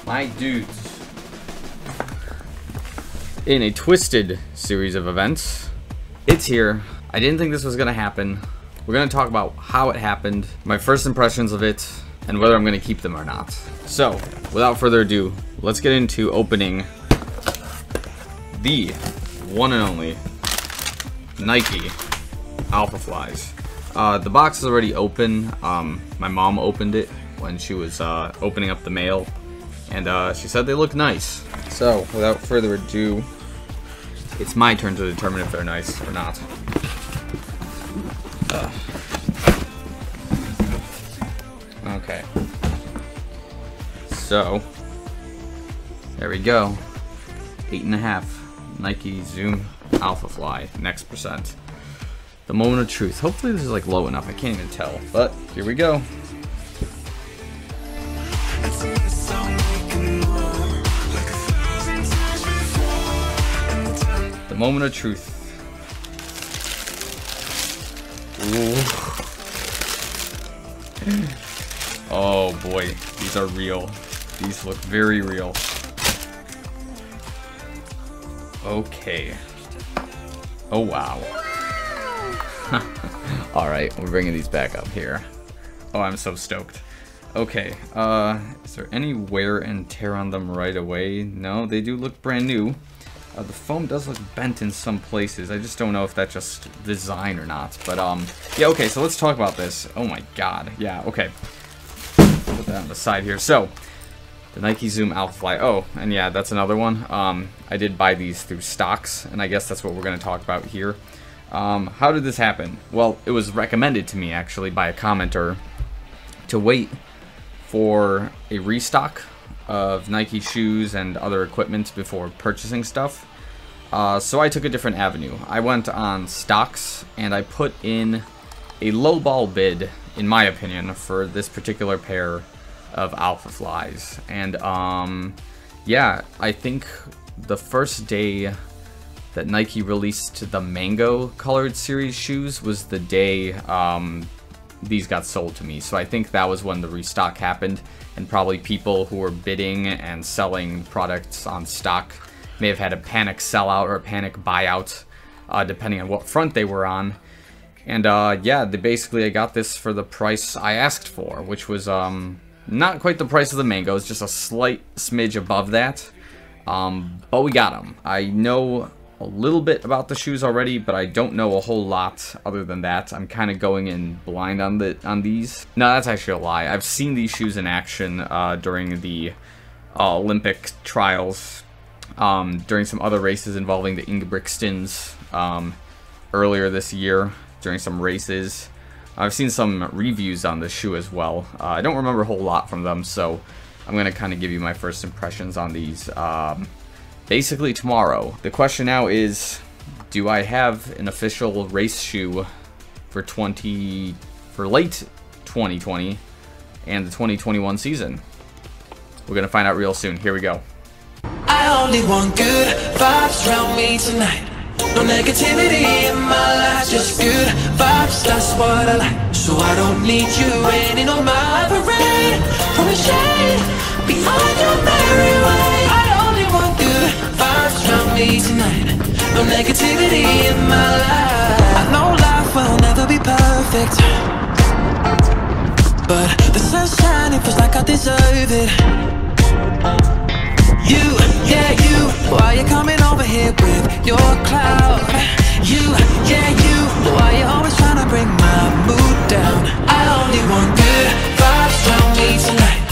My dudes. In a twisted series of events, it's here. I didn't think this was gonna happen. We're gonna talk about how it happened, my first impressions of it, and whether I'm gonna keep them or not. So, without further ado, let's get into opening the one and only Nike Alphaflys. The box is already open. My mom opened it when she was opening up the mail, and she said they look nice. So, without further ado, it's my turn to determine if they're nice or not. Okay. So, there we go. 8.5 Nike Zoom Alphafly, next percent. The moment of truth. Hopefully this is like low enough. I can't even tell, but here we go. The moment of truth. Ooh. Oh boy, these are real. These look very real. Okay. Oh wow. Alright, we're bringing these back up here. Oh, I'm so stoked. Okay, is there any wear and tear on them right away? No, they do look brand new. The foam does look bent in some places. I just don't know if that's just design or not. But, yeah, okay, so let's talk about this. Oh my god. Yeah, okay. Put that on the side here. So, the Nike Zoom Alphafly. Oh, and yeah, that's another one. I did buy these through stocks, and I guess that's what we're going to talk about here. How did this happen? Well, it was recommended to me, actually, by a commenter to wait for a restock of Nike shoes and other equipment before purchasing stuff. So I took a different avenue. I went on stocks and I put in a lowball bid, in my opinion, for this particular pair of Alphaflys. And yeah, I think the first day that Nike released the mango colored series shoes was the day these got sold to me. So I think that was when the restock happened, and probably people who were bidding and selling products on stock may have had a panic sellout or a panic buyout, depending on what front they were on. And yeah, I got this for the price I asked for, which was not quite the price of the mangoes, just a slight smidge above that. But we got them. I know a little bit about the shoes already, but I don't know a whole lot other than that. I'm kind of going in blind on these. No, that's actually a lie. I've seen these shoes in action during the Olympic trials, during some other races involving the Ingebrigtsens earlier this year, during some races. I've seen some reviews on this shoe as well. I don't remember a whole lot from them, so I'm going to kind of give you my first impressions on these basically tomorrow. The question now is, do I have an official race shoe for late 2020 and the 2021 season? We're gonna find out real soon. Here we go. I only want good vibes around me tonight. No negativity in my life, just good vibes, that's what I like. So I don't need you raining on my parade. From the shade, behind your merry way. I only want good vibes around me tonight. No negativity in my life. I know life will never be perfect, but the sun's shining, feels like I deserve it. You, yeah you, why you coming over here with your cloud? You, yeah you, why you always trying to bring my mood down? I only want good vibes around me tonight.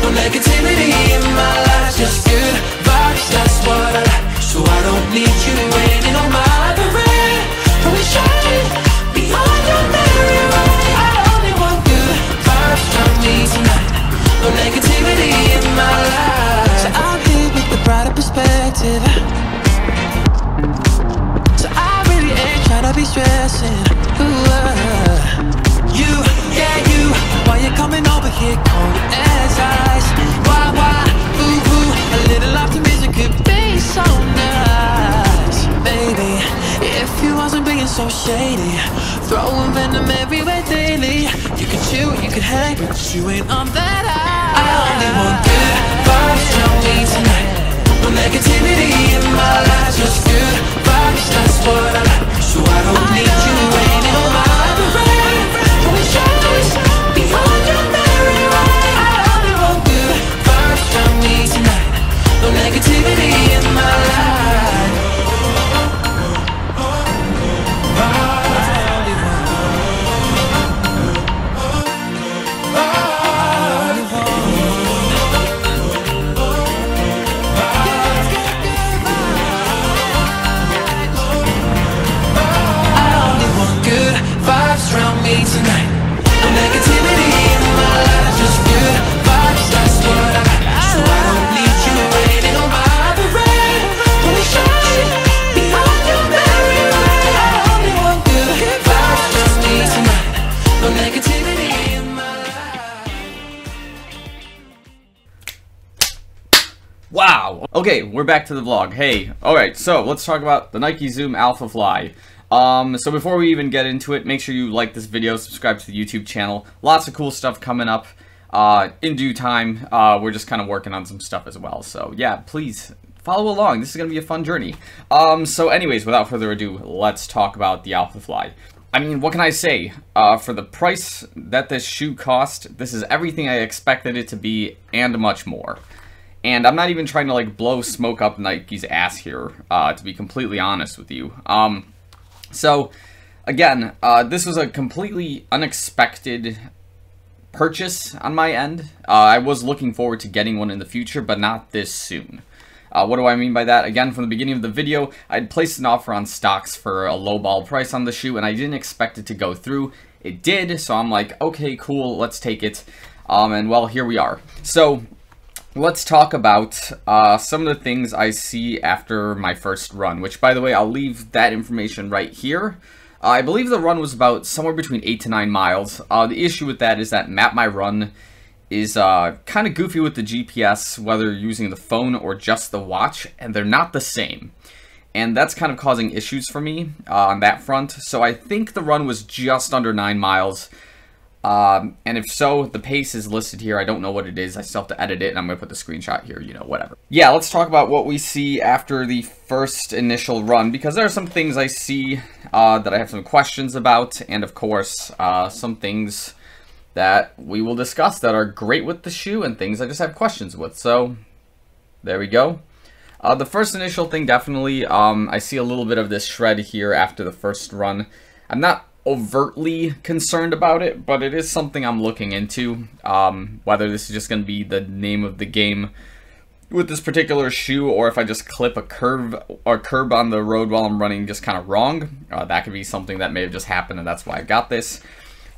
No negativity in my life, just good vibes, that's what I like. So I don't need you raining on my parade. From the shade, behind your merry way. I only want good vibes around me tonight. No negativity in my life. So I'm here with the brighter perspective. So I really ain't trying to be stressing. You, yeah you, why you coming over here cold as ice? Why, ooh, ooh, a little optimism could be so nice. Baby, if you wasn't being so shady, throwing venom everywhere daily. You could chill, you could hang, but you ain't on that high. I only want good vibes. No negativity in my life, just good vibes, that's what I like. So I don't need you raining on my parade. Only shines beyond your merry way. I only want good vibes from me tonight. No negativity in my life. Tonight, no negativity in my life, just good vibes, that's what I got. So I don't need you raining on my parade. Only shine beyond your merry way. I only want good vibes from me tonight. No negativity in my life. Wow! Okay, we're back to the vlog. Hey, alright, so let's talk about the Nike Zoom Alphafly. So before we even get into it, make sure you like this video, subscribe to the YouTube channel. Lots of cool stuff coming up in due time. We're just kind of working on some stuff as well. So yeah, please follow along. This is going to be a fun journey. So anyways, without further ado, let's talk about the Alphafly. I mean, what can I say? For the price that this shoe cost, this is everything I expected it to be and much more. And I'm not even trying to like blow smoke up Nike's ass here, to be completely honest with you. So, again, this was a completely unexpected purchase on my end. I was looking forward to getting one in the future, but not this soon. What do I mean by that? Again, from the beginning of the video, I'd placed an offer on stocks for a lowball price on the shoe, and I didn't expect it to go through. It did, so I'm like, okay, cool, let's take it. And well, here we are. So, let's talk about some of the things I see after my first run, which, by the way, I'll leave that information right here. I believe the run was about somewhere between 8 to 9 miles. The issue with that is that MapMyRun is kind of goofy with the GPS, whether you're using the phone or just the watch, and they're not the same. And that's kind of causing issues for me on that front. So I think the run was just under 9 miles. And if so, the pace is listed here. I don't know what it is. I still have to edit it, and I'm going to put the screenshot here, you know, whatever. Yeah, let's talk about what we see after the first initial run, because there are some things I see that I have some questions about, and of course, some things that we will discuss that are great with the shoe, and things I just have questions with. So, there we go. The first initial thing, definitely, I see a little bit of this shred here after the first run. I'm not overtly concerned about it, but it is something I'm looking into, whether this is just going to be the name of the game with this particular shoe, or if I just clip a curb on the road while I'm running just kind of wrong. That could be something that may have just happened, and that's why I got this.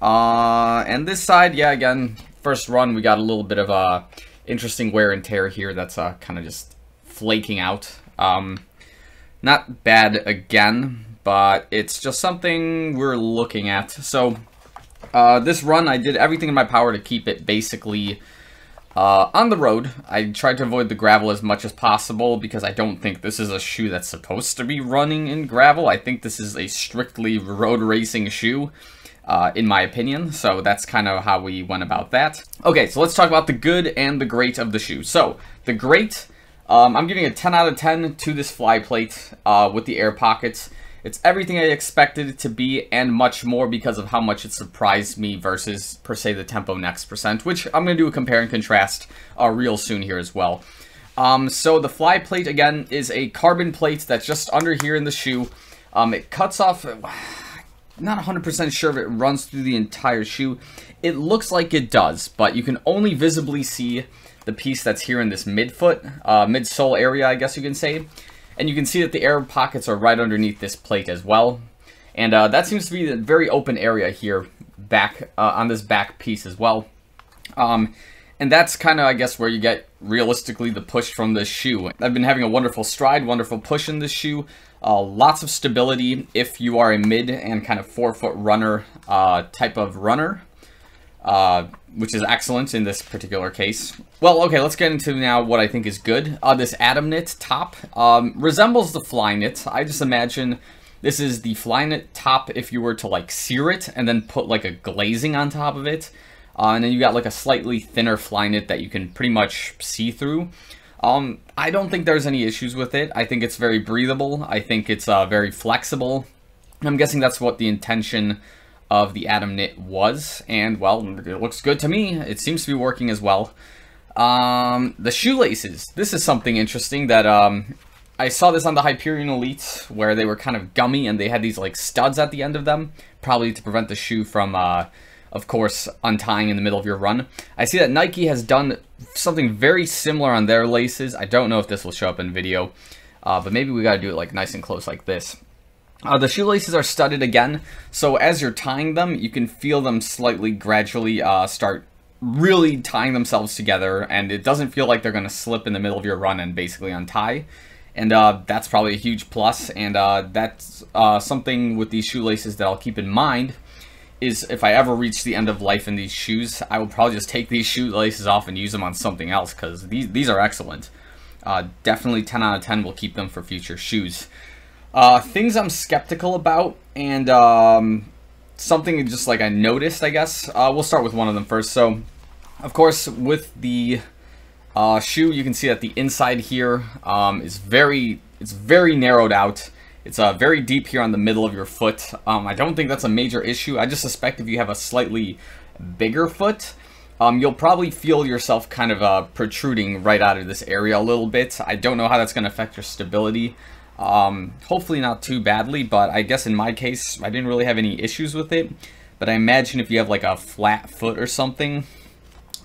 And this side, yeah, again, first run, we got a little bit of interesting wear and tear here that's kind of just flaking out. Not bad again, but it's just something we're looking at. So, this run, I did everything in my power to keep it basically on the road. I tried to avoid the gravel as much as possible because I don't think this is a shoe that's supposed to be running in gravel. I think this is a strictly road racing shoe, in my opinion. So that's kind of how we went about that. Okay, so let's talk about the good and the great of the shoe. So, the great, I'm giving a 10 out of 10 to this fly plate with the air pockets. It's everything I expected it to be and much more because of how much it surprised me versus, per se, the Tempo Next Percent, which I'm going to do a compare and contrast real soon here as well. So the fly plate, again, is a carbon plate that's just under here in the shoe. It cuts off, not 100% sure if it runs through the entire shoe. It looks like it does, but you can only visibly see the piece that's here in this midfoot, midsole area, I guess you can say. And you can see that the air pockets are right underneath this plate as well. And that seems to be a very open area here back on this back piece as well. And that's kind of, I guess, where you get realistically the push from this shoe. I've been having a wonderful stride, wonderful push in this shoe. Lots of stability if you are a mid and kind of forefoot runner type of runner. Which is excellent in this particular case. Well, okay, let's get into now what I think is good. This Atom Knit top resembles the Fly Knit. I just imagine this is the Fly Knit top if you were to like sear it and then put like a glazing on top of it. And then you got like a slightly thinner Fly Knit that you can pretty much see through. I don't think there's any issues with it. I think it's very breathable. I think it's very flexible. I'm guessing that's what the intention of the Atom Knit was, and well, it looks good to me. It seems to be working as well. The shoelaces. This is something interesting that I saw this on the Hyperion Elite, where they were kind of gummy and they had these like studs at the end of them, probably to prevent the shoe from, of course, untying in the middle of your run. I see that Nike has done something very similar on their laces. I don't know if this will show up in video, but maybe we gotta do it like nice and close like this. The shoelaces are studded again, so as you're tying them, you can feel them slightly gradually start really tying themselves together, and it doesn't feel like they're going to slip in the middle of your run and basically untie. And that's probably a huge plus, and that's something with these shoelaces that I'll keep in mind, is if I ever reach the end of life in these shoes, I will probably just take these shoelaces off and use them on something else, because these are excellent. Definitely 10 out of 10 will keep them for future shoes. Things I'm skeptical about, and something just like I noticed, I guess. We'll start with one of them first. So, of course, with the shoe, you can see that the inside here is very narrowed out. It's very deep here on the middle of your foot. I don't think that's a major issue. I just suspect if you have a slightly bigger foot, you'll probably feel yourself kind of protruding right out of this area a little bit. I don't know how that's going to affect your stability. Hopefully not too badly, but I guess in my case, I didn't really have any issues with it. But I imagine if you have like a flat foot or something,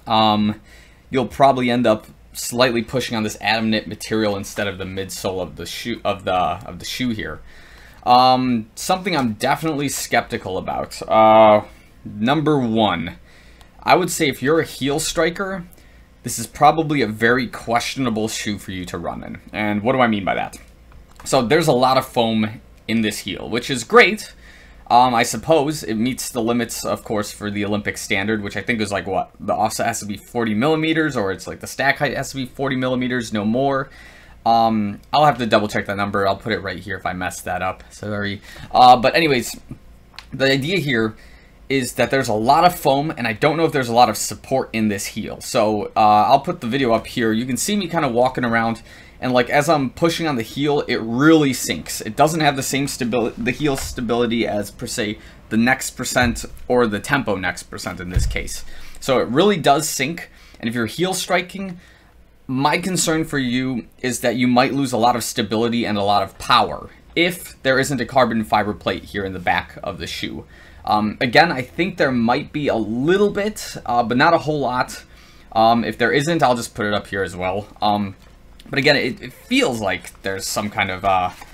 you'll probably end up slightly pushing on this Atom Knit material instead of the midsole of the shoe of the shoe here. Something I'm definitely skeptical about. Number one, I would say if you're a heel striker, this is probably a very questionable shoe for you to run in. And what do I mean by that? So there's a lot of foam in this heel, which is great. I suppose it meets the limits, of course, for the Olympic standard, which I think is like what? The offset has to be 40 millimeters, or it's like the stack height has to be 40 millimeters, no more. I'll have to double check that number. I'll put it right here if I messed that up. Sorry. But anyways, the idea here is that there's a lot of foam, and I don't know if there's a lot of support in this heel. So I'll put the video up here. You can see me kind of walking around, and like as I'm pushing on the heel, it really sinks. It doesn't have the same stability, the heel stability, as per se the Next Percent or the Tempo Next Percent in this case. So it really does sink. And if you're heel striking, my concern for you is that you might lose a lot of stability and a lot of power if there isn't a carbon fiber plate here in the back of the shoe. Again, I think there might be a little bit, but not a whole lot. If there isn't, I'll just put it up here as well. But again, it feels like there's some kind of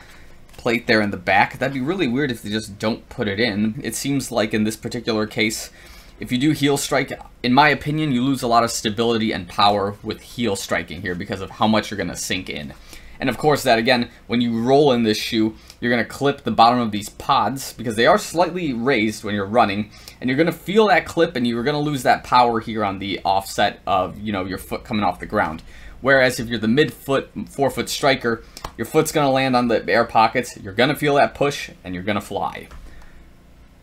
plate there in the back. That'd be really weird if they just don't put it in. It seems like in this particular case, if you do heel strike, in my opinion, you lose a lot of stability and power with heel striking here because of how much you're going to sink in. And of course that, again, when you roll in this shoe, you're going to clip the bottom of these pods because they are slightly raised when you're running, and you're going to feel that clip, and you're going to lose that power here on the offset of, you know, your foot coming off the ground. Whereas if you're the mid-foot, forefoot striker, your foot's going to land on the air pockets, you're going to feel that push, and you're going to fly.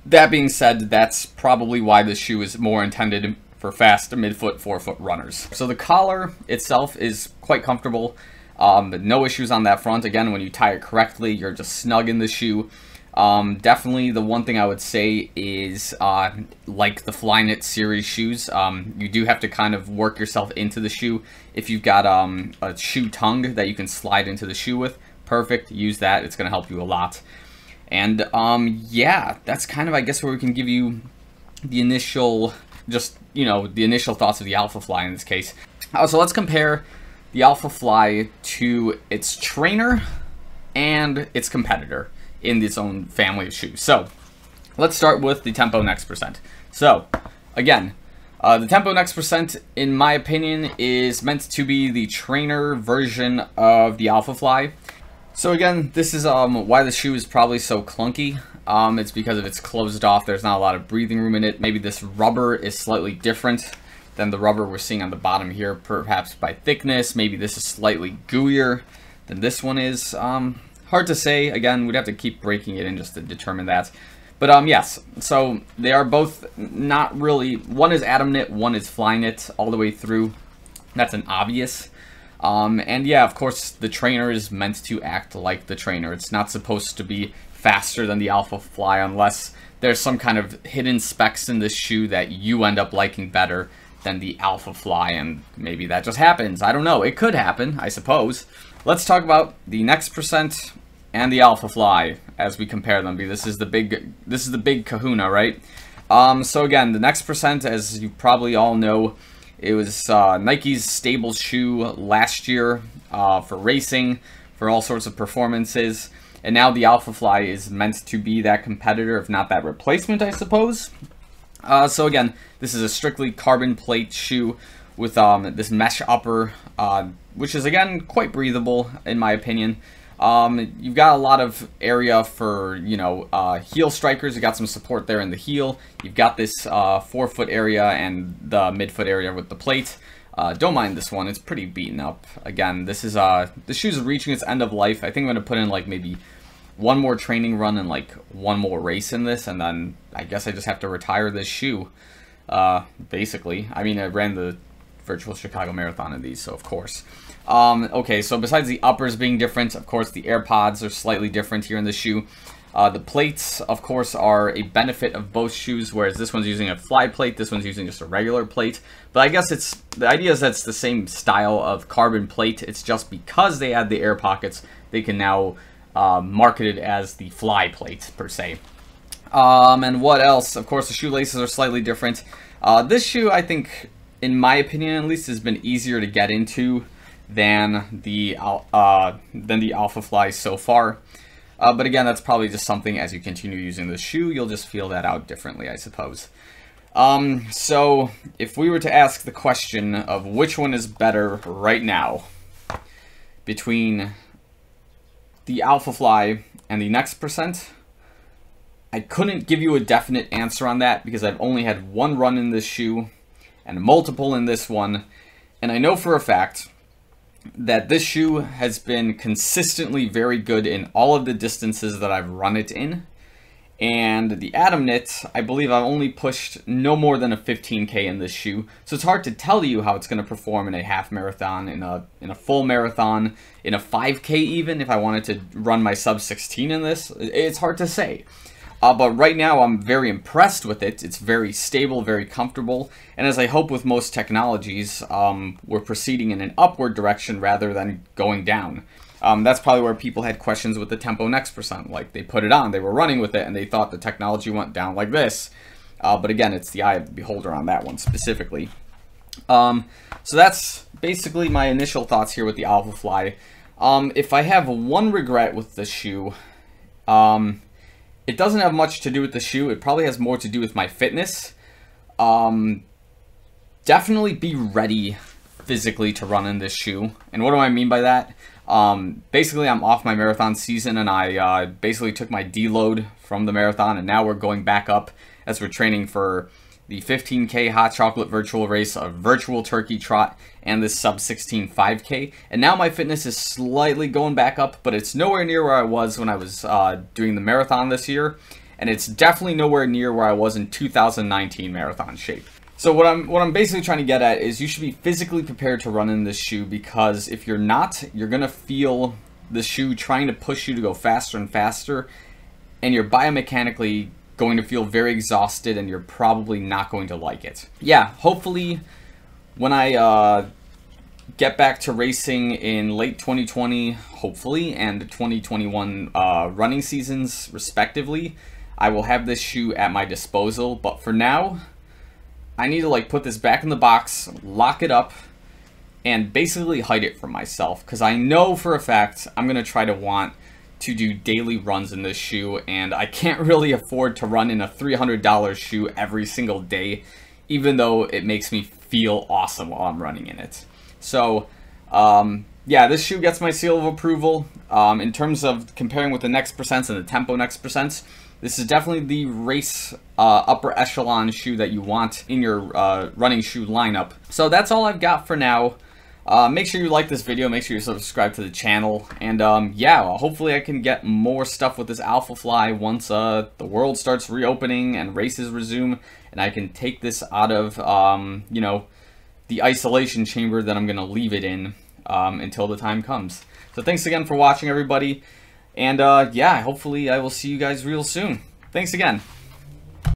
That being said, that's probably why this shoe is more intended for fast mid-foot, forefoot runners. So the collar itself is quite comfortable. No issues on that front. Again, when you tie it correctly, you're just snug in the shoe. Definitely the one thing I would say is, like the Flyknit series shoes, you do have to kind of work yourself into the shoe. If you've got a shoe tongue that you can slide into the shoe with, perfect, use that. It's going to help you a lot. And yeah, that's kind of, I guess, where we can give you the initial, just, you know, the initial thoughts of the Alphafly in this case. So let's compare the Alphafly to its trainer and its competitor in its own family of shoes. So let's start with the Tempo Next Percent. So again, the Tempo Next Percent, in my opinion, is meant to be the trainer version of the Alphafly. So again, this is why the shoe is probably so clunky. It's because of it's closed off. There's not a lot of breathing room in it. Maybe this rubber is slightly different than the rubber we're seeing on the bottom here, perhaps by thickness. Maybe this is slightly gooier than this one is. Hard to say. Again, we'd have to keep breaking it in just to determine that. But yes, so they are both not really, one is Atom Knit, one is Flyknit all the way through. That's an obvious. And yeah, of course, the trainer is meant to act like the trainer. It's not supposed to be faster than the Alphafly unless there's some kind of hidden specs in this shoe that you end up liking better than the Alphafly, and maybe that just happens. I don't know. It could happen, I suppose. Let's talk about the Next Percent and the Alphafly as we compare them. This is the big kahuna, right? So again, the Next Percent, as you probably all know, it was Nike's stable shoe last year for racing, for all sorts of performances. And now the Alphafly is meant to be that competitor, if not that replacement, I suppose. So again, this is a strictly carbon plate shoe with this mesh upper, which is, again, quite breathable, in my opinion. You've got a lot of area for, you know, heel strikers. You got some support there in the heel. You've got this forefoot area and the midfoot area with the plate. Don't mind this one. It's pretty beaten up. Again, this is the shoe's reaching its end of life. I think I'm going to put in like maybe one more training run and like one more race in this, and then I guess I just have to retire this shoe, basically. I mean, I ran the virtual Chicago Marathon in these, so of course. Okay, so besides the uppers being different, of course, the AirPods are slightly different here in the shoe. The plates, of course, are a benefit of both shoes, whereas this one's using a fly plate, this one's using just a regular plate. But I guess the idea is that's the same style of carbon plate. It's just because they add the air pockets, they can now market it as the fly plate, per se. And what else? Of course, the shoelaces are slightly different. This shoe, I think, in my opinion at least, has been easier to get into than the Alphafly so far. But again, that's probably just something, as you continue using the shoe, you'll just feel that out differently, I suppose. So if we were to ask the question of which one is better right now between the Alphafly and the Next Percent, I couldn't give you a definite answer on that because I've only had one run in this shoe and multiple in this one, and I know for a fact that this shoe has been consistently very good in all of the distances that I've run it in. And the Atom Knit, I believe I've only pushed no more than a 15K in this shoe. So it's hard to tell you how it's going to perform in a half marathon, in a full marathon, in a 5K even, if I wanted to run my sub 16 in this. It's hard to say. But right now I'm very impressed with it. It's very stable, very comfortable, and as I hope with most technologies, we're proceeding in an upward direction rather than going down. That's probably where people had questions with the Tempo Next Percent. Like, they put it on, they were running with it, and they thought the technology went down like this. But again, it's the eye of the beholder on that one specifically. So that's basically my initial thoughts here with the Alphafly. If I have one regret with the shoe, it doesn't have much to do with the shoe. It probably has more to do with my fitness. Definitely be ready physically to run in this shoe. And what do I mean by that? Basically, I'm off my marathon season, and I basically took my deload from the marathon, and now we're going back up as we're training for the 15K hot chocolate virtual race, a virtual turkey trot, and this sub 16 5K. And now my fitness is slightly going back up, but it's nowhere near where I was when I was doing the marathon this year, and it's definitely nowhere near where I was in 2019 marathon shape. So what I'm basically trying to get at is you should be physically prepared to run in this shoe, because if you're not, you're gonna feel the shoe trying to push you to go faster and faster, and you're biomechanically going to feel very exhausted, and you're probably not going to like it. Yeah, hopefully when I get back to racing in late 2020, hopefully, and 2021 running seasons respectively, I will have this shoe at my disposal. But for now, I need to like put this back in the box, lock it up, and basically hide it from myself, because I know for a fact I'm gonna try to want to do daily runs in this shoe, and I can't really afford to run in a $300 shoe every single day, even though it makes me feel awesome while I'm running in it. So yeah, this shoe gets my seal of approval. In terms of comparing with the Next Percents and the Tempo Next Percents, this is definitely the race upper echelon shoe that you want in your running shoe lineup. So that's all I've got for now. Make sure you like this video, make sure you subscribe to the channel, and yeah, hopefully I can get more stuff with this Alphafly once the world starts reopening and races resume, and I can take this out of, you know, the isolation chamber that I'm going to leave it in until the time comes. So thanks again for watching, everybody. And yeah, hopefully I will see you guys real soon. Thanks again.